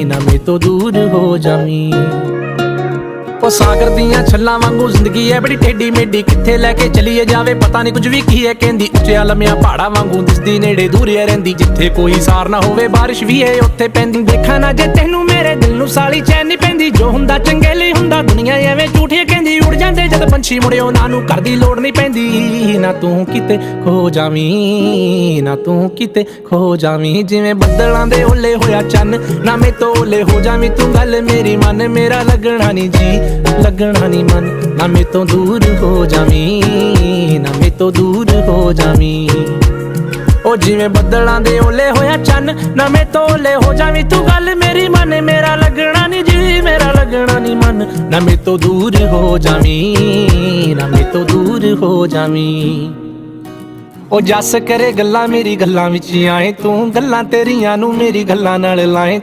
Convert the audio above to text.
ना मेरे तो दूर हो जावी। ओ सागर दियां छल्लां वांगू जिंदगी है बड़ी टेढ़ी मेढ़ी, किथे लैके चलीए जावे पता नहीं कुछ भी की है कहंदी। उच्चिया लम्मिया पहाड़ा वांगू दिसदी नेड़े दूर रहिंदी, जिथे कोई सार ना होवे बारिश भी है उत्थे पैंदी। देखा ना जे तैनू मेरे दिल नू साली चैन नहीं पैंदी, जो हुंदा चंगे लई हुंदा दुनिया एवें झूठी कहंदी। उड़ जांदे जद पंछी मुड़े उन्हां नू घर दी लोड़ नहीं पैंदी। ना तू किते खो जावी, ना तू किते खो जावी, जिवें बदलां दे ओले होया चन्न, ना मैं तो ओले हो जावी। तू गल मेरी मन, मेरा लगना नहीं जी लगना नहीं मन, ना मैं तो दूर हो जावी, ना मैं तो दूर हो जावी। ओ जिवें बदलां दे ओले होया चन्न, ना मैं तो ओले हो जावी। तू गल मेरी मन, मेरा लगना नहीं जी मेरा लगना नहीं मन, ना मैं तो दूर हो जावी, ना मैं तो दूर हो जावी। ओ जस करे गल्लां मेरी गल्लां विच आए, तू गल्लां तेरियां नू मेरी गल्लां नाल लाए।